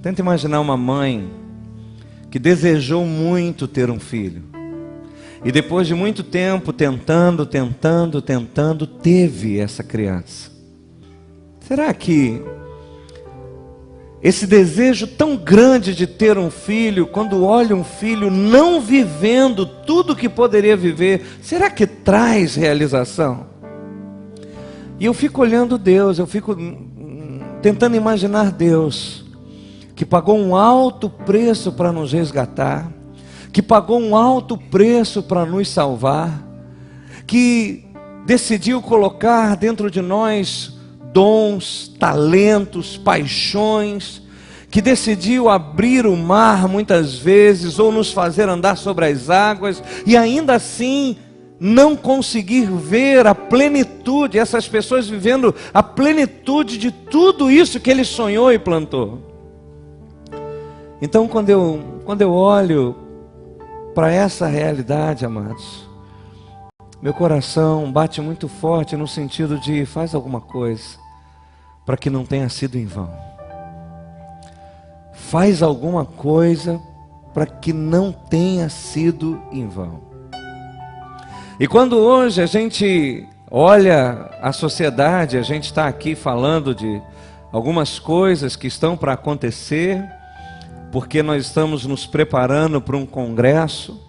Tenta imaginar uma mãe que desejou muito ter um filho. E depois de muito tempo tentando, teve essa criança. Será que esse desejo tão grande de ter um filho, quando olha um filho não vivendo tudo que poderia viver, será que traz realização? E eu fico olhando Deus, eu fico tentando imaginar Deus, que pagou um alto preço para nos resgatar, que pagou um alto preço para nos salvar, que decidiu colocar dentro de nós dons, talentos, paixões, que decidiu abrir o mar muitas vezes, ou nos fazer andar sobre as águas, e ainda assim não conseguir ver a plenitude, essas pessoas vivendo a plenitude de tudo isso que Ele sonhou e plantou. Então quando eu olho para essa realidade, amados, meu coração bate muito forte no sentido de faz alguma coisa para que não tenha sido em vão. Faz alguma coisa para que não tenha sido em vão. E quando hoje a gente olha a sociedade, a gente está aqui falando de algumas coisas que estão para acontecer, porque nós estamos nos preparando para um congresso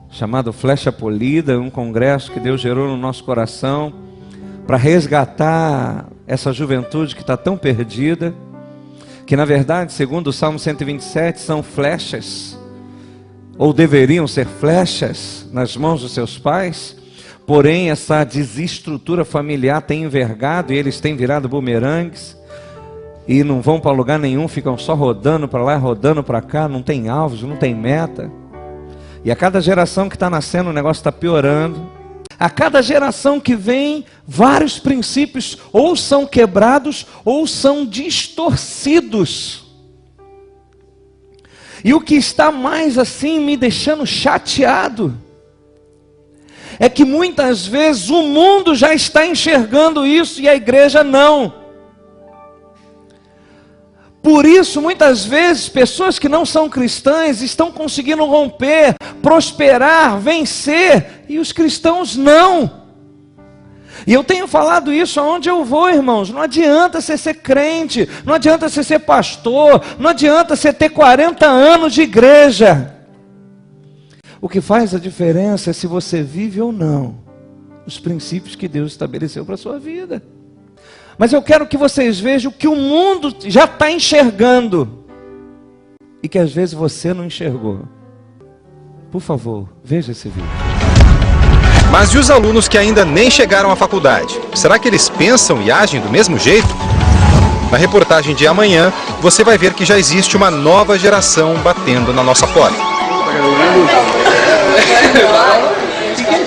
chamado Flecha Polida, um congresso que Deus gerou no nosso coração para resgatar essa juventude que está tão perdida, que na verdade, segundo o Salmo 127, são flechas, ou deveriam ser flechas nas mãos dos seus pais, porém essa desestrutura familiar tem envergado e eles têm virado bumerangues, e não vão para lugar nenhum, ficam só rodando para lá, rodando para cá, não tem alvos, não tem meta. E a cada geração que está nascendo o negócio está piorando. A cada geração que vem, vários princípios ou são quebrados ou são distorcidos. E o que está mais assim me deixando chateado é que muitas vezes o mundo já está enxergando isso e a igreja não. Por isso, muitas vezes, pessoas que não são cristãs estão conseguindo romper, prosperar, vencer, e os cristãos não. E eu tenho falado isso aonde eu vou, irmãos. Não adianta você ser crente, não adianta você ser pastor, não adianta você ter 40 anos de igreja. O que faz a diferença é se você vive ou não os princípios que Deus estabeleceu para a sua vida. Mas eu quero que vocês vejam que o mundo já está enxergando e que às vezes você não enxergou. Por favor, veja esse vídeo. Mas e os alunos que ainda nem chegaram à faculdade? Será que eles pensam e agem do mesmo jeito? Na reportagem de amanhã, você vai ver que já existe uma nova geração batendo na nossa porta.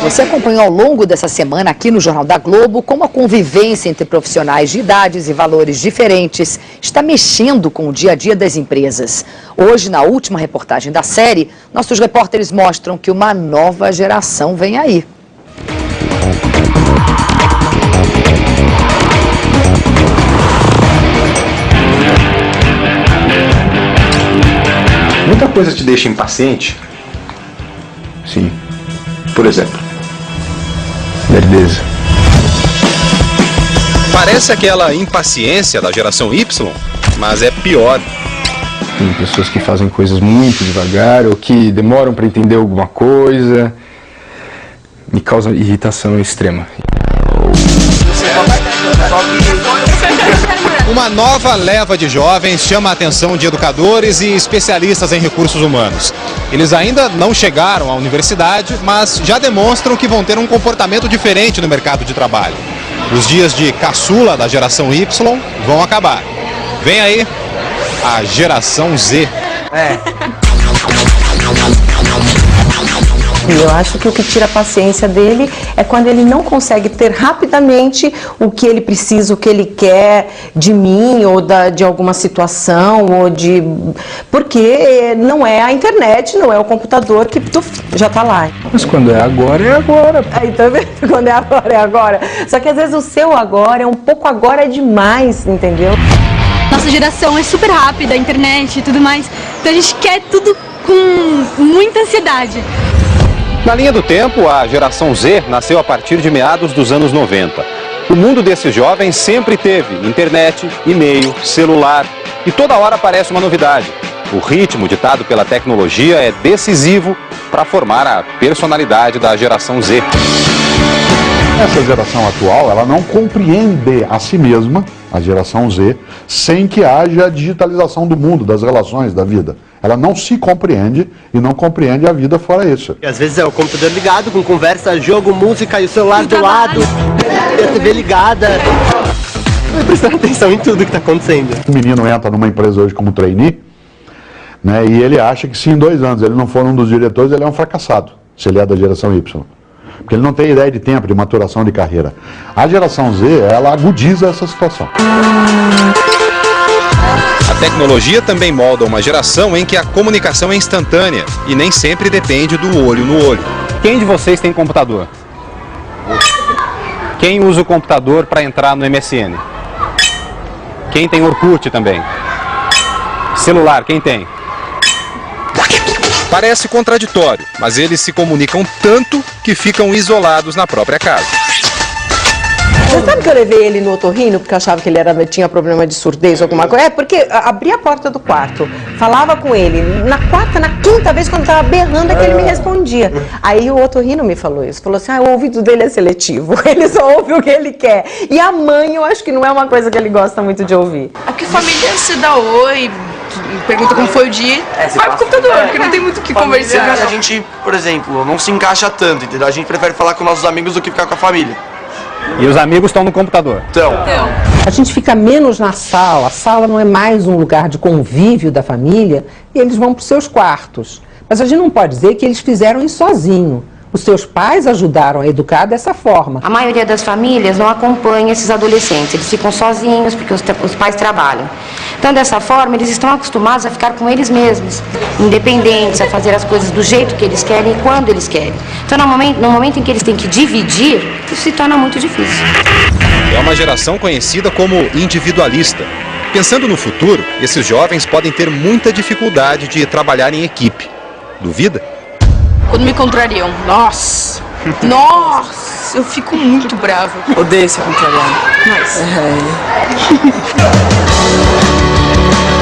Você acompanhou ao longo dessa semana aqui no Jornal da Globo como a convivência entre profissionais de idades e valores diferentes está mexendo com o dia a dia das empresas. Hoje, na última reportagem da série, nossos repórteres mostram que uma nova geração vem aí. Muita coisa te deixa impaciente? Sim. Por exemplo, nerdeza. Parece aquela impaciência da geração Y, mas é pior. Tem pessoas que fazem coisas muito devagar ou que demoram para entender alguma coisa. Me causa irritação extrema. Uma nova leva de jovens chama a atenção de educadores e especialistas em recursos humanos. Eles ainda não chegaram à universidade, mas já demonstram que vão ter um comportamento diferente no mercado de trabalho. Os dias de caçula da geração Y vão acabar. Vem aí a geração Z. Eu acho que o que tira a paciência dele é quando ele não consegue ter rapidamente o que ele precisa, o que ele quer de mim ou de alguma situação, porque não é a internet, não é o computador que já está lá. Mas quando é agora, é agora. Aí também, quando é agora, é agora. Só que às vezes o seu agora é um pouco agora demais, entendeu? Na nossa geração é super rápida, a internet e tudo mais, então a gente quer tudo com muita ansiedade. Na linha do tempo, a geração Z nasceu a partir de meados dos anos 90. O mundo desses jovens sempre teve internet, e-mail, celular e toda hora aparece uma novidade. O ritmo ditado pela tecnologia é decisivo para formar a personalidade da geração Z. Essa geração atual, ela não compreende a si mesma, a geração Z, sem que haja a digitalização do mundo, das relações, da vida. Ela não se compreende e não compreende a vida fora isso. E às vezes é o computador ligado, com conversa, jogo, música e o celular do lado, e a TV ligada. Vai prestar atenção em tudo que está acontecendo. O menino entra numa empresa hoje como trainee, né, e ele acha que se em 2 anos ele não for um dos diretores, ele é um fracassado, se ele é da geração Y. Porque ele não tem ideia de tempo, de maturação de carreira. A geração Z, ela agudiza essa situação. A tecnologia também molda uma geração em que a comunicação é instantânea e nem sempre depende do olho no olho. Quem de vocês tem computador? Quem usa o computador para entrar no MSN? Quem tem Orkut também? Celular, quem tem? Parece contraditório, mas eles se comunicam tanto que ficam isolados na própria casa. Você sabe que eu levei ele no otorrino porque eu achava que ele tinha problema de surdez ou alguma coisa? É, porque abria a porta do quarto, falava com ele, na quarta, na quinta vez quando eu estava berrando é que ele me respondia. Aí o otorrino me falou isso, falou assim, o ouvido dele é seletivo, ele só ouve o que ele quer. E a mãe eu acho que não é uma coisa que ele gosta muito de ouvir. Aqui família se dá oi, pergunta como foi o dia, vai pro computador, porque não tem muito o que conversar. A gente, por exemplo, não se encaixa tanto, entendeu? A gente prefere falar com nossos amigos do que ficar com a família. E os amigos estão no computador. Então. A gente fica menos na sala, a sala não é mais um lugar de convívio da família, e eles vão para os seus quartos. Mas a gente não pode dizer que eles fizeram isso sozinho. Os seus pais ajudaram a educar dessa forma. A maioria das famílias não acompanha esses adolescentes, eles ficam sozinhos porque os pais trabalham. Então, dessa forma, eles estão acostumados a ficar com eles mesmos, independentes, a fazer as coisas do jeito que eles querem e quando eles querem. Então, no momento em que eles têm que dividir, isso se torna muito difícil. É uma geração conhecida como individualista. Pensando no futuro, esses jovens podem ter muita dificuldade de trabalhar em equipe. Duvida? Quando me contrariam, nossa, eu fico muito bravo. Odeio ser contrariado.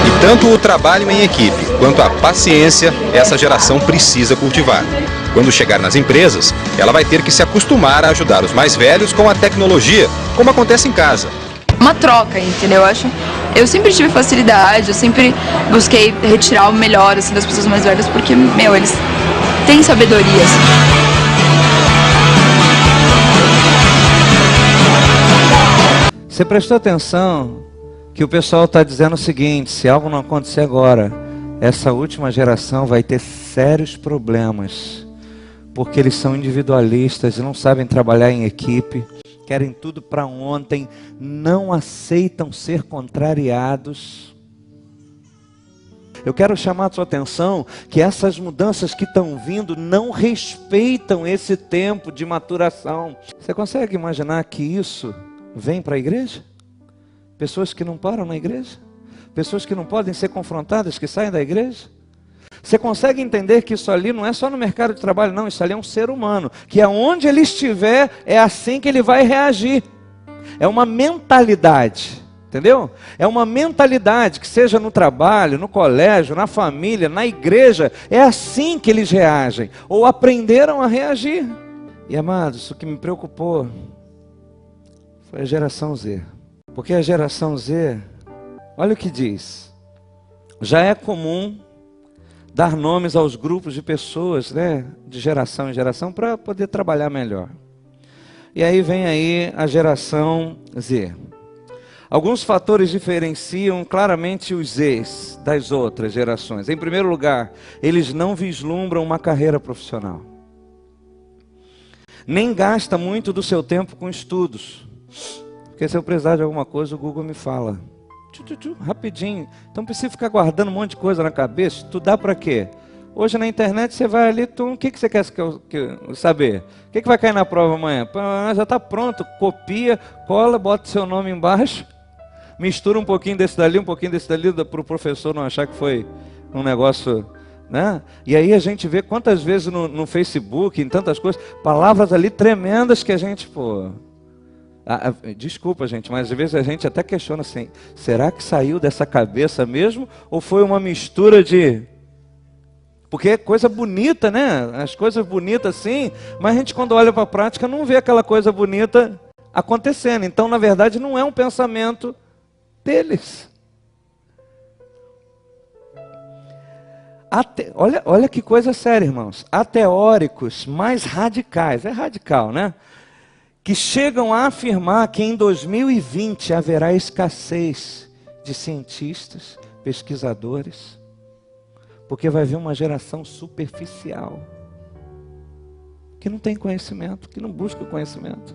E tanto o trabalho em equipe quanto a paciência, essa geração precisa cultivar. Quando chegar nas empresas, ela vai ter que se acostumar a ajudar os mais velhos com a tecnologia, como acontece em casa. Uma troca, entendeu? Eu sempre tive facilidade, eu sempre busquei retirar o melhor assim, das pessoas mais velhas, porque, eles têm sabedoria. Você prestou atenção que o pessoal está dizendo o seguinte: se algo não acontecer agora, essa última geração vai ter sérios problemas, porque eles são individualistas e não sabem trabalhar em equipe, querem tudo para ontem, não aceitam ser contrariados. Eu quero chamar a sua atenção que essas mudanças que estão vindo não respeitam esse tempo de maturação. Você consegue imaginar que isso vem para a igreja? Pessoas que não param na igreja? Pessoas que não podem ser confrontadas, que saem da igreja? Você consegue entender que isso ali não é só no mercado de trabalho, não. Isso ali é um ser humano, que aonde ele estiver, é assim que ele vai reagir. É uma mentalidade, entendeu? É uma mentalidade que seja no trabalho, no colégio, na família, na igreja, é assim que eles reagem, ou aprenderam a reagir. E amados, o que me preocupou foi a geração Z. Porque a geração Z, olha o que diz, já é comum dar nomes aos grupos de pessoas, né, de geração em geração, para poder trabalhar melhor. E aí vem aí a geração Z. Alguns fatores diferenciam claramente os Zs das outras gerações. Em primeiro lugar, eles não vislumbram uma carreira profissional. Nem gasta muito do seu tempo com estudos. Porque se eu precisar de alguma coisa, o Google me fala. Rapidinho. Então precisa ficar guardando um monte de coisa na cabeça. Estudar para quê? Hoje na internet você vai ali, o que você quer saber? O que vai cair na prova amanhã? Já está pronto, copia, cola, bota seu nome embaixo. mistura um pouquinho desse dali, para o professor não achar que foi um negócio, né? E aí a gente vê quantas vezes no Facebook, em tantas coisas, palavras ali tremendas que a gente, desculpa, gente, mas às vezes a gente até questiona assim, será que saiu dessa cabeça mesmo? Ou foi uma mistura de... Porque é coisa bonita, né? As coisas bonitas sim, mas a gente quando olha para a prática não vê aquela coisa bonita acontecendo. Então, na verdade, não é um pensamento deles. Olha que coisa séria, irmãos. Há teóricos mais radicais, é radical, né? Que chegam a afirmar que em 2020 haverá escassez de cientistas, pesquisadores, porque vai haver uma geração superficial, que não tem conhecimento, que não busca o conhecimento,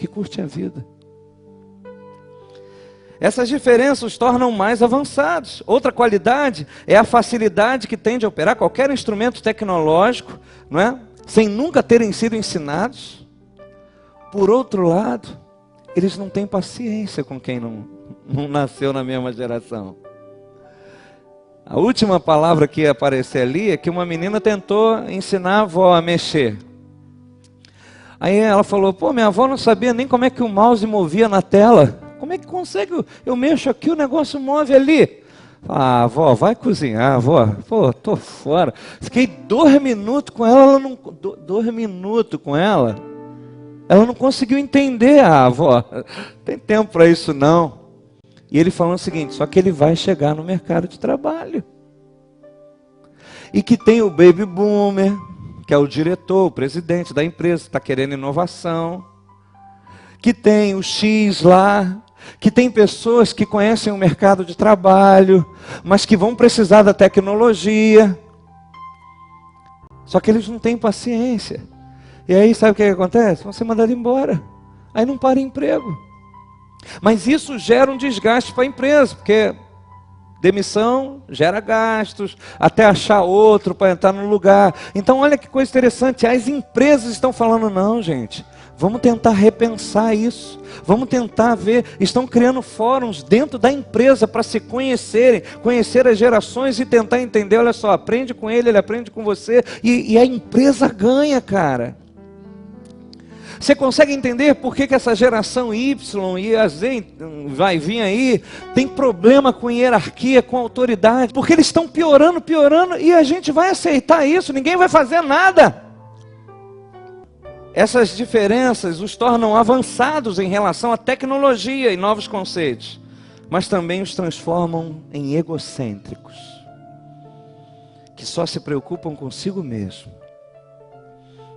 que curte a vida. Essas diferenças os tornam mais avançados. Outra qualidade é a facilidade que tem de operar qualquer instrumento tecnológico, não é? Sem nunca terem sido ensinados. Por outro lado, eles não têm paciência com quem não nasceu na mesma geração. A última palavra que ia aparecer ali é que uma menina tentou ensinar a avó a mexer. Aí ela falou, minha avó não sabia nem como é que o mouse movia na tela. Como é que consegue? Eu mexo aqui, o negócio move ali. Ah, avó, vai cozinhar, avó. Tô fora. Fiquei 2 minutos com ela, 2 minutos com ela. Ela não conseguiu entender, avó. Tem tempo para isso não. E ele falando o seguinte, só que ele vai chegar no mercado de trabalho. E que tem o baby boomer, que é o diretor, o presidente da empresa, que está querendo inovação. Que tem o X lá, que tem pessoas que conhecem o mercado de trabalho, mas que vão precisar da tecnologia. Só que eles não têm paciência. E aí sabe o que acontece? Vão ser mandados embora. Aí não para emprego. Mas isso gera um desgaste para a empresa, porque demissão gera gastos, até achar outro para entrar no lugar. Então olha que coisa interessante, as empresas estão falando, não gente, vamos tentar repensar isso, vamos tentar ver, estão criando fóruns dentro da empresa para se conhecerem, conhecer as gerações e tentar entender, olha só, aprende com ele aprende com você, e a empresa ganha, cara. Você consegue entender por que essa geração Y e a Z vai vir aí, tem problema com hierarquia, com autoridade, porque eles estão piorando, e a gente vai aceitar isso, ninguém vai fazer nada. Essas diferenças os tornam avançados em relação à tecnologia e novos conceitos, mas também os transformam em egocêntricos, que só se preocupam consigo mesmo,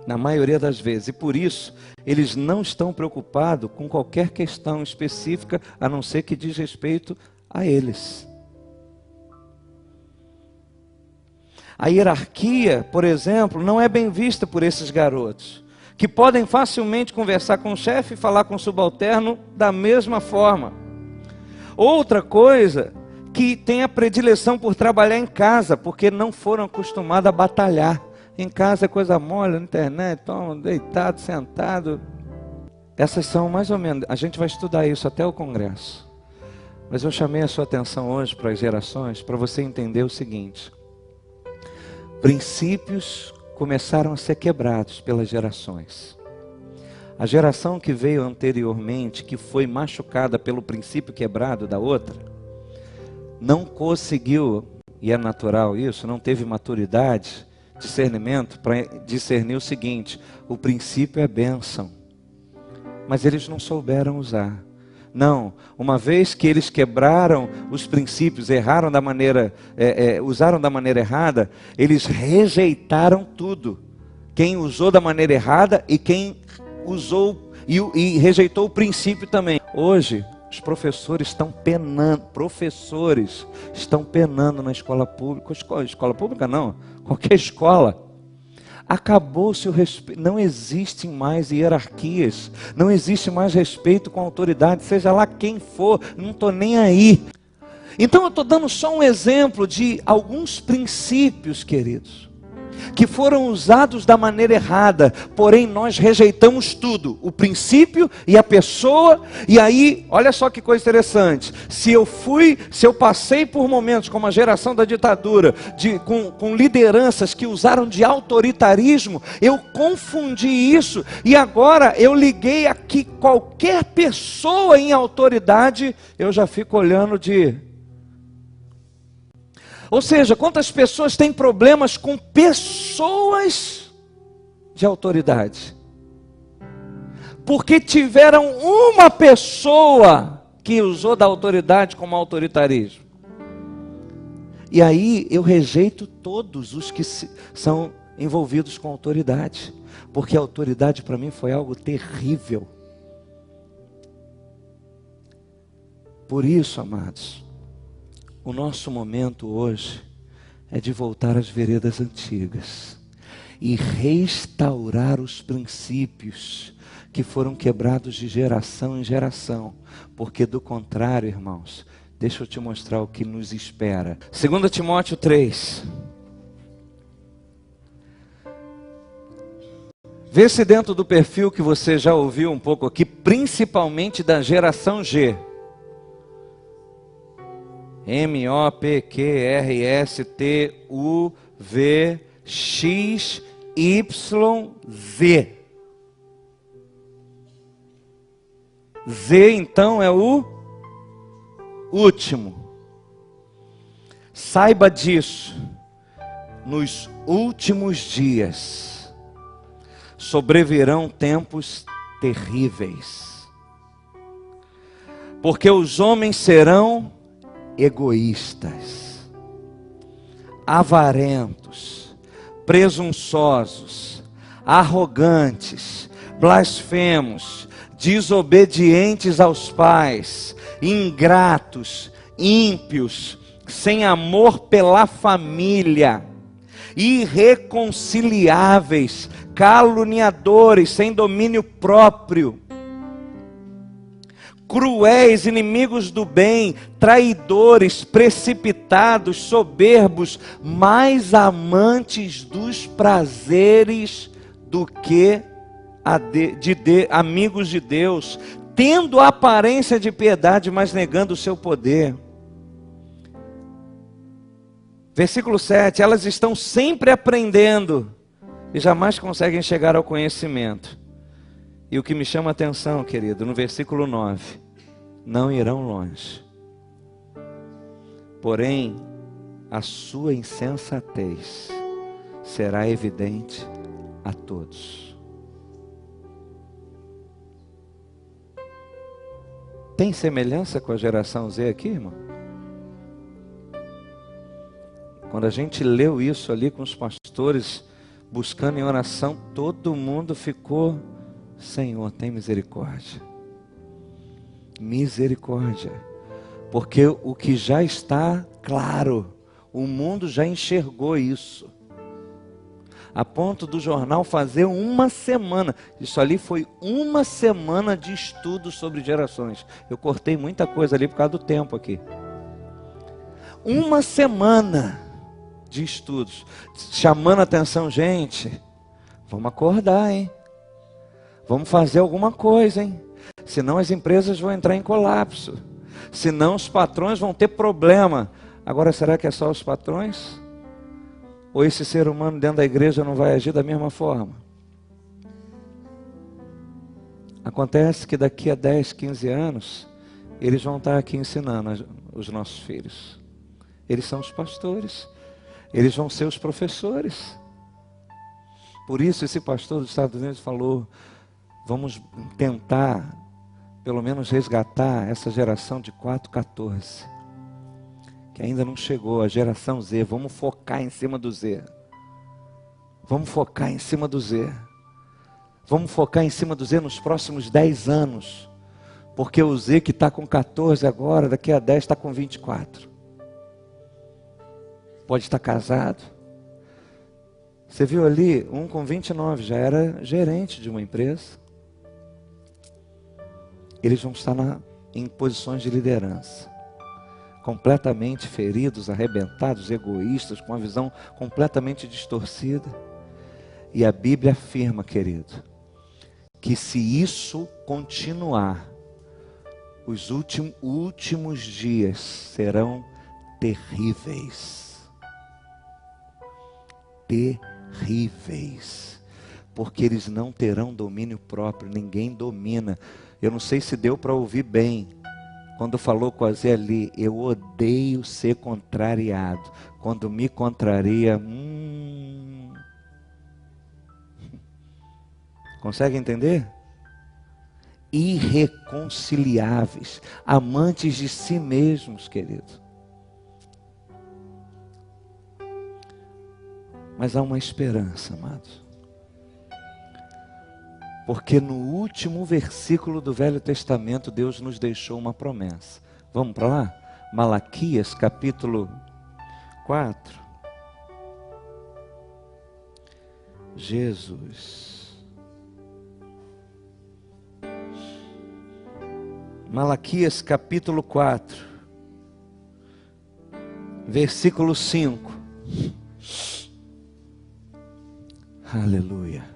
na maioria das vezes, e por isso eles não estão preocupados com qualquer questão específica, a não ser que diz respeito a eles. A hierarquia, por exemplo, não é bem vista por esses garotos, que podem facilmente conversar com o chefe e falar com o subalterno da mesma forma. Outra coisa, que tem a predileção por trabalhar em casa, porque não foram acostumados a batalhar. Em casa é coisa mole, na internet, deitado, sentado. Essas são mais ou menos, a gente vai estudar isso até o congresso. Mas eu chamei a sua atenção hoje para as gerações, para você entender o seguinte. Princípios começaram a ser quebrados pelas gerações. A geração que veio anteriormente, que foi machucada pelo princípio quebrado da outra, não conseguiu, e é natural isso, não teve maturidade, discernimento para discernir o seguinte: o princípio é bênção, mas eles não souberam usar. Não, uma vez que eles quebraram os princípios, erraram da maneira, usaram da maneira errada, eles rejeitaram tudo. Quem usou da maneira errada e quem usou e rejeitou o princípio também. Hoje os professores estão penando na escola pública. Escola pública não, qualquer escola. Acabou-se o respeito, não existem mais hierarquias, não existe mais respeito com a autoridade, seja lá quem for, não estou nem aí. Então eu estou dando só um exemplo de alguns princípios, queridos, que foram usados da maneira errada, porém nós rejeitamos tudo, o princípio e a pessoa. E aí, olha só que coisa interessante, se eu passei por momentos como a geração da ditadura, com lideranças que usaram de autoritarismo, eu confundi isso, e agora eu liguei aqui qualquer pessoa em autoridade, eu já fico olhando de... Ou seja, quantas pessoas têm problemas com pessoas de autoridade? Porque tiveram uma pessoa que usou da autoridade como autoritarismo. E aí eu rejeito todos os que são envolvidos com autoridade. Porque a autoridade para mim foi algo terrível. Por isso, amados, o nosso momento hoje é de voltar às veredas antigas e restaurar os princípios que foram quebrados de geração em geração, porque do contrário, irmãos, deixa eu te mostrar o que nos espera. 2 Timóteo 3. Vê se dentro do perfil que você já ouviu um pouco aqui, principalmente da geração G. MOPQRSTUVXYZ. Z então é o último. Saiba disso. Nos últimos dias sobrevirão tempos terríveis. Porque os homens serão egoístas, avarentos, presunçosos, arrogantes, blasfemos, desobedientes aos pais, ingratos, ímpios, sem amor pela família, irreconciliáveis, caluniadores, sem domínio próprio, cruéis, inimigos do bem, traidores, precipitados, soberbos, mais amantes dos prazeres do que amigos de Deus, tendo a aparência de piedade, mas negando o seu poder. Versículo 7, elas estão sempre aprendendo e jamais conseguem chegar ao conhecimento. E o que me chama a atenção, querido, no versículo 9, não irão longe. Porém, a sua insensatez será evidente a todos. Tem semelhança com a geração Z aqui, irmão? Quando a gente leu isso ali com os pastores, buscando em oração, todo mundo ficou... Senhor, tem misericórdia. Misericórdia. Porque o que já está claro, o mundo já enxergou isso. A ponto do jornal fazer uma semana. Isso ali foi uma semana de estudo sobre gerações. Eu cortei muita coisa ali por causa do tempo aqui. Uma semana de estudos. Chamando a atenção, gente. Vamos acordar, hein? Vamos fazer alguma coisa, hein? Senão as empresas vão entrar em colapso. Senão os patrões vão ter problema. Agora, será que é só os patrões? Ou esse ser humano dentro da igreja não vai agir da mesma forma? Acontece que daqui a 10, 15 anos, eles vão estar aqui ensinando os nossos filhos. Eles são os pastores. Eles vão ser os professores. Por isso esse pastor dos Estados Unidos falou... Vamos tentar, pelo menos, resgatar essa geração de 414, que ainda não chegou, a geração Z. Vamos focar em cima do Z. Vamos focar em cima do Z. Vamos focar em cima do Z nos próximos 10 anos. Porque o Z que está com 14 agora, daqui a 10 está com 24. Pode estar casado. Você viu ali, um com 29, já era gerente de uma empresa. Eles vão estar em posições de liderança. completamente feridos, arrebentados, egoístas, com uma visão completamente distorcida. E a Bíblia afirma, querido, que se isso continuar, os últimos dias serão terríveis. Terríveis. Porque eles não terão domínio próprio, ninguém domina. Eu não sei se deu para ouvir bem. Quando falou com a Zé ali, eu odeio ser contrariado. Quando me contraria, consegue entender? Irreconciliáveis, amantes de si mesmos, querido. Mas há uma esperança, amados. Porque no último versículo do Velho Testamento, Deus nos deixou uma promessa. Vamos para lá? Malaquias, capítulo 4. Jesus. Malaquias, capítulo 4. Versículo 5. Aleluia.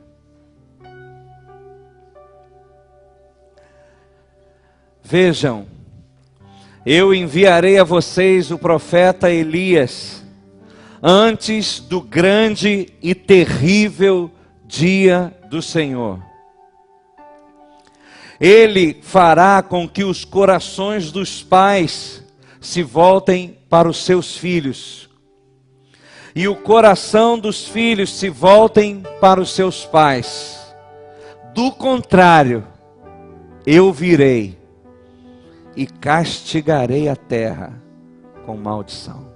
Vejam, eu enviarei a vocês o profeta Elias, antes do grande e terrível dia do Senhor. Ele fará com que os corações dos pais se voltem para os seus filhos, e o coração dos filhos se voltem para os seus pais. Do contrário, eu virei e castigarei a terra com maldição.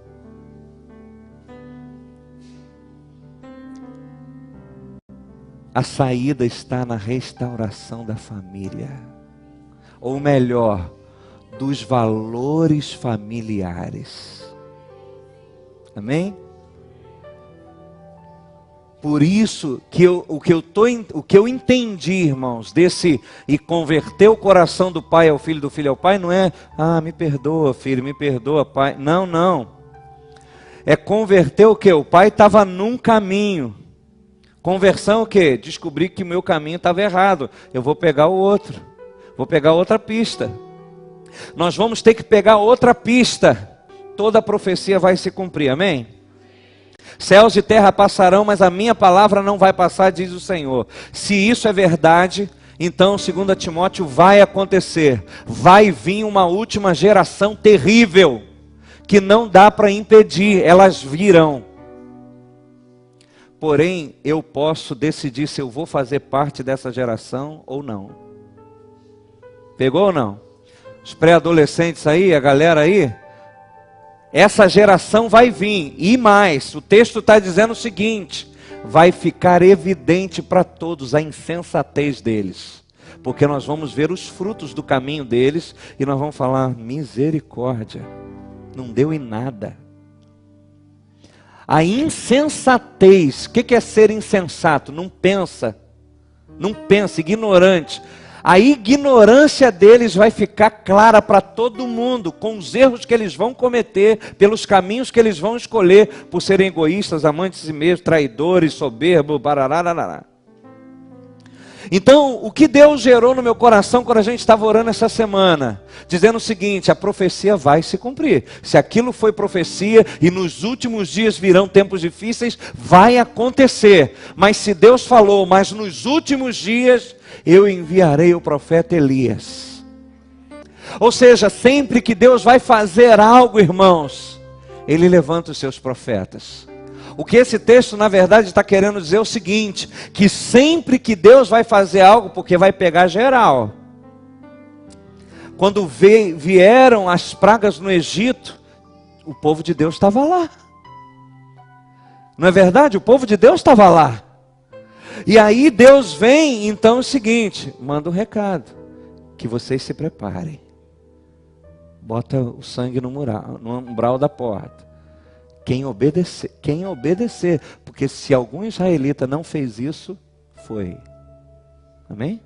A saída está na restauração da família. Ou melhor, dos valores familiares. Amém? Por isso que o que eu entendi, irmãos, desse e converter o coração do pai ao filho, do filho ao pai, não é, me perdoa filho, me perdoa pai. Não, não. É converter o quê? O pai estava num caminho. Conversão o quê? Descobri que o meu caminho estava errado. Eu vou pegar o outro. Vou pegar outra pista. Nós vamos ter que pegar outra pista. Toda a profecia vai se cumprir, amém? Céus e terra passarão, mas a minha palavra não vai passar, diz o Senhor. Se isso é verdade, então, 2 Timóteo, vai acontecer. Vai vir uma última geração terrível, que não dá para impedir, elas virão. Porém, eu posso decidir se eu vou fazer parte dessa geração ou não. Pegou ou não? Os pré-adolescentes aí, a galera aí, essa geração vai vir, e mais, o texto está dizendo o seguinte, vai ficar evidente para todos a insensatez deles, porque nós vamos ver os frutos do caminho deles, e nós vamos falar, misericórdia, não deu em nada. A insensatez, o que é ser insensato? Não pensa, ignorante. A ignorância deles vai ficar clara para todo mundo, com os erros que eles vão cometer, pelos caminhos que eles vão escolher, por serem egoístas, amantes de si mesmos, traidores, soberbos, bararararará. Então, o que Deus gerou no meu coração quando a gente estava orando essa semana? Dizendo o seguinte, a profecia vai se cumprir. Se aquilo foi profecia e nos últimos dias virão tempos difíceis, vai acontecer. Mas se Deus falou, mas nos últimos dias eu enviarei o profeta Elias. Ou seja, sempre que Deus vai fazer algo, irmãos, Ele levanta os seus profetas. O que esse texto na verdade está querendo dizer é o seguinte, que sempre que Deus vai fazer algo, porque vai pegar geral. Quando vieram as pragas no Egito, o povo de Deus estava lá. Não é verdade? O povo de Deus estava lá. E aí Deus vem, então é o seguinte, manda um recado, que vocês se preparem. Bota o sangue no umbral da porta. Quem obedecer, porque se algum israelita não fez isso, foi. Amém?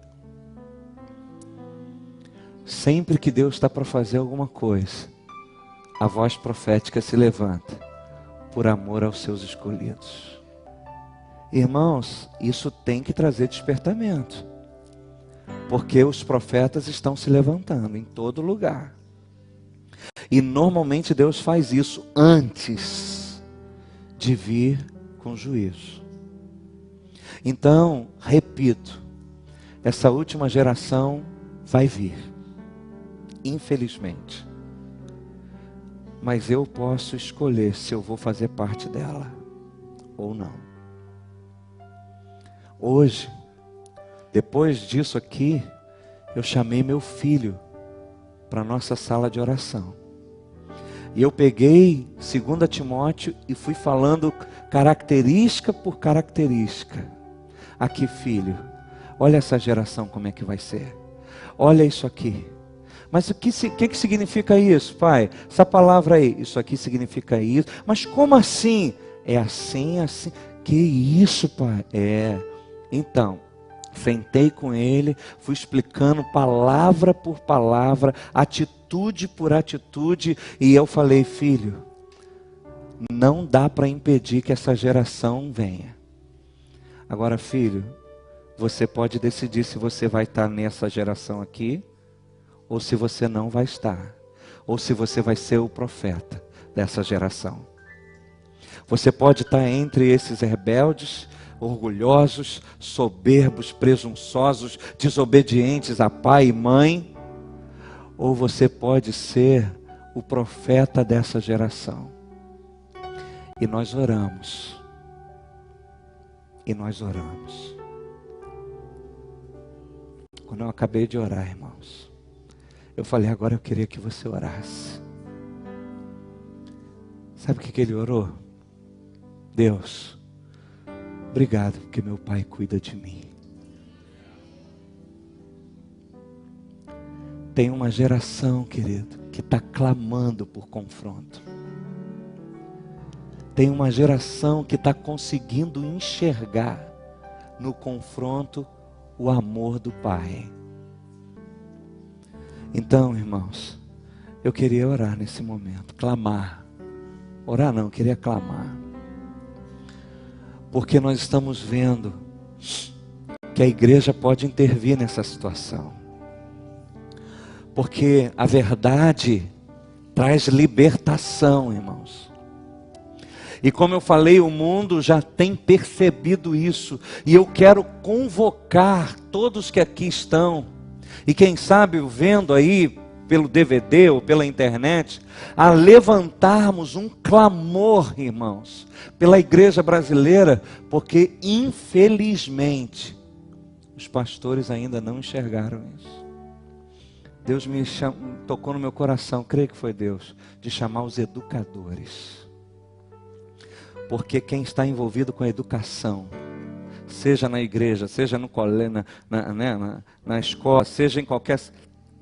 Sempre que Deus está para fazer alguma coisa, a voz profética se levanta por amor aos seus escolhidos. Irmãos, isso tem que trazer despertamento, porque os profetas estão se levantando em todo lugar. E normalmente Deus faz isso antes de vir com juízo. Então, repito, essa última geração vai vir, infelizmente. Mas eu posso escolher se eu vou fazer parte dela ou não. Hoje, depois disso aqui, eu chamei meu filho para a nossa sala de oração. E eu peguei 2 Timóteo e fui falando característica por característica. Aqui, filho, olha essa geração como é que vai ser. Olha isso aqui. Mas o que significa isso, pai? Essa palavra aí, isso aqui significa isso. Mas como assim? É assim, assim. Que isso, pai? Então, sentei com ele, fui explicando palavra por palavra, atitude por atitude, e eu falei, filho, não dá para impedir que essa geração venha. Agora, filho, você pode decidir se você vai estar nessa geração aqui, ou se você não vai estar, ou se você vai ser o profeta dessa geração. Você pode estar entre esses rebeldes, orgulhosos, soberbos, presunçosos, desobedientes a pai e mãe, ou você pode ser o profeta dessa geração. E nós oramos. E nós oramos. Quando eu acabei de orar, irmãos, eu falei, agora eu queria que você orasse. Sabe o que ele orou? Deus, obrigado porque meu pai cuida de mim. Tem uma geração, querido, que está clamando por confronto. Tem uma geração que está conseguindo enxergar no confronto o amor do Pai. Então, irmãos, eu queria orar nesse momento, clamar. Orar não, eu queria clamar. Porque nós estamos vendo que a igreja pode intervir nessa situação. Porque a verdade traz libertação, irmãos. E como eu falei, o mundo já tem percebido isso. E eu quero convocar todos que aqui estão, e quem sabe vendo aí pelo DVD ou pela internet, a levantarmos um clamor, irmãos, pela igreja brasileira, porque infelizmente os pastores ainda não enxergaram isso. Deus tocou no meu coração, creio que foi Deus, de chamar os educadores. Porque quem está envolvido com a educação, seja na igreja, seja no colégio, na escola, seja em qualquer...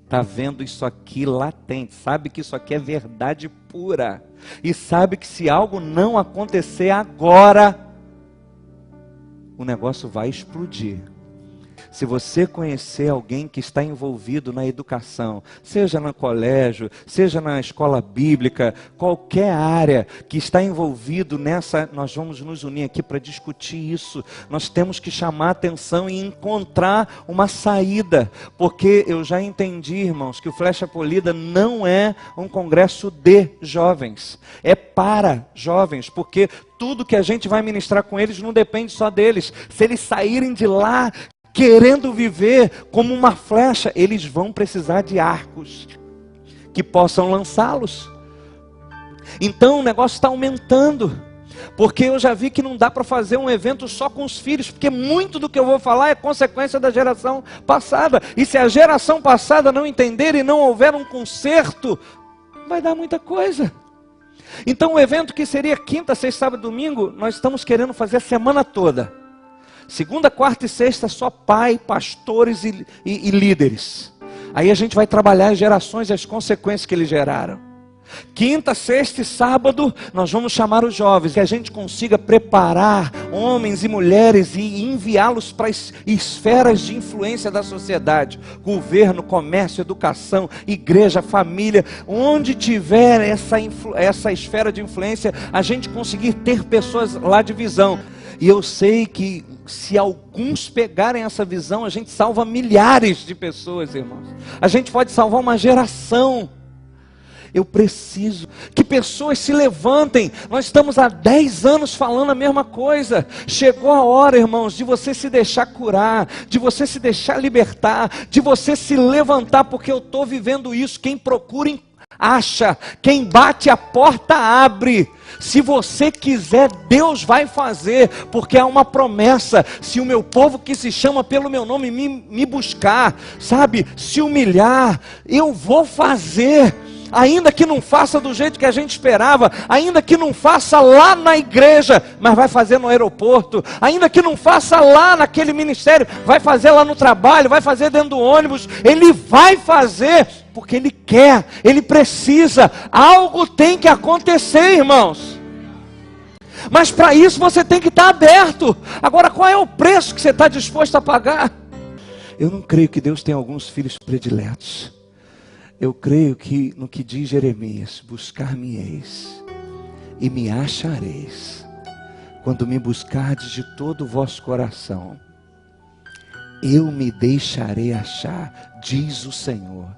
Está vendo isso aqui latente, sabe que isso aqui é verdade pura. E sabe que se algo não acontecer agora, o negócio vai explodir. Se você conhecer alguém que está envolvido na educação, seja no colégio, seja na escola bíblica, qualquer área que está envolvido nessa, nós vamos nos unir aqui para discutir isso. Nós temos que chamar a atenção e encontrar uma saída, porque eu já entendi, irmãos, que o Flecha Polida não é um congresso de jovens, é para jovens, porque tudo que a gente vai ministrar com eles não depende só deles. Se eles saírem de lá querendo viver como uma flecha, eles vão precisar de arcos que possam lançá-los. Então o negócio está aumentando, porque eu já vi que não dá para fazer um evento só com os filhos, porque muito do que eu vou falar é consequência da geração passada, e se a geração passada não entender e não houver um conserto, vai dar muita coisa. Então o evento que seria quinta, sexta, sábado, domingo, nós estamos querendo fazer a semana toda. Segunda, quarta e sexta, só pai, pastores e líderes. Aí a gente vai trabalhar as gerações e as consequências que eles geraram. Quinta, sexta e sábado, nós vamos chamar os jovens, que a gente consiga preparar homens e mulheres e enviá-los para as esferas de influência da sociedade. Governo, comércio, educação, igreja, família. Onde tiver essa esfera de influência, a gente conseguir ter pessoas lá de visão. E eu sei que se alguns pegarem essa visão, a gente salva milhares de pessoas, irmãos. A gente pode salvar uma geração. Eu preciso que pessoas se levantem. Nós estamos há 10 anos falando a mesma coisa. Chegou a hora, irmãos, de você se deixar curar, de você se deixar libertar, de você se levantar, porque eu estou vivendo isso. Quem procura, acha. Quem bate, a porta abre. Se você quiser, Deus vai fazer, porque é uma promessa. Se o meu povo que se chama pelo meu nome me buscar, sabe, se humilhar, eu vou fazer. Ainda que não faça do jeito que a gente esperava, ainda que não faça lá na igreja, mas vai fazer no aeroporto, ainda que não faça lá naquele ministério, vai fazer lá no trabalho, vai fazer dentro do ônibus, ele vai fazer, porque ele quer, ele precisa, algo tem que acontecer, irmãos. Mas para isso você tem que estar aberto. Agora, qual é o preço que você está disposto a pagar? Eu não creio que Deus tenha alguns filhos prediletos. Eu creio que no que diz Jeremias, buscar-me-eis e me achareis, quando me buscardes de todo o vosso coração. Eu me deixarei achar, diz o Senhor,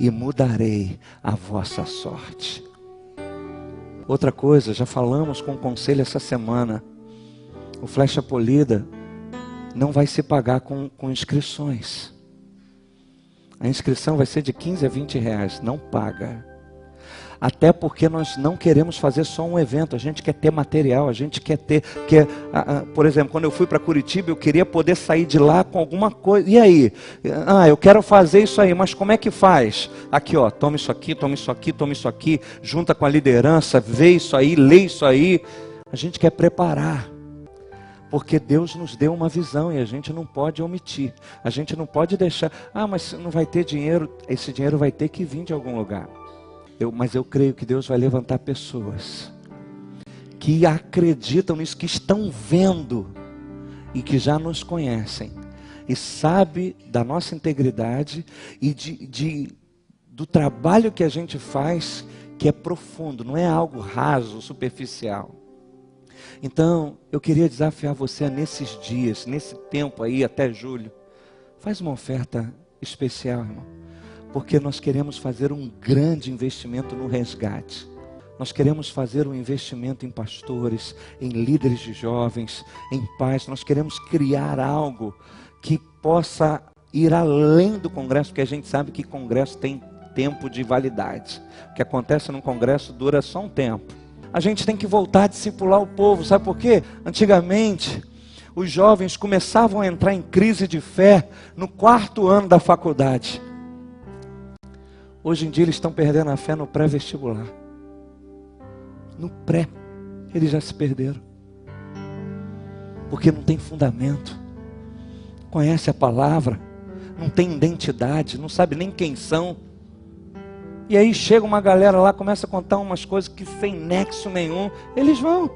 e mudarei a vossa sorte. Outra coisa, já falamos com o conselho essa semana, o Flecha Polida não vai se pagar com inscrições. A inscrição vai ser de 15 a 20 reais, não paga. Até porque nós não queremos fazer só um evento, a gente quer ter material, a gente quer ter... por exemplo, quando eu fui para Curitiba, eu queria poder sair de lá com alguma coisa. E aí? Eu quero fazer isso aí, mas como é que faz? Aqui, ó, toma isso aqui, toma isso aqui, toma isso aqui, junta com a liderança, vê isso aí, lê isso aí. A gente quer preparar. Porque Deus nos deu uma visão e a gente não pode omitir. A gente não pode deixar, mas não vai ter dinheiro. Esse dinheiro vai ter que vir de algum lugar. Mas eu creio que Deus vai levantar pessoas que acreditam nisso, que estão vendo e que já nos conhecem. E sabe da nossa integridade e do trabalho que a gente faz, que é profundo, não é algo raso, superficial. Então, eu queria desafiar você nesses dias, nesse tempo aí, até julho. Faz uma oferta especial, irmão. Porque nós queremos fazer um grande investimento no resgate. Nós queremos fazer um investimento em pastores, em líderes de jovens, em pais. Nós queremos criar algo que possa ir além do congresso, porque a gente sabe que congresso tem tempo de validade. O que acontece no congresso dura só um tempo. A gente tem que voltar a discipular o povo, sabe por quê? Antigamente, os jovens começavam a entrar em crise de fé no 4º ano da faculdade. Hoje em dia eles estão perdendo a fé no pré-vestibular. No pré, eles já se perderam. Porque não tem fundamento. Conhece a palavra, não tem identidade, não sabe nem quem são. E aí chega uma galera lá, começa a contar umas coisas que sem nexo nenhum. Eles vão,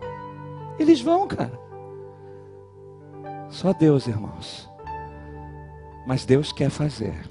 cara. Só Deus, irmãos. Mas Deus quer fazer.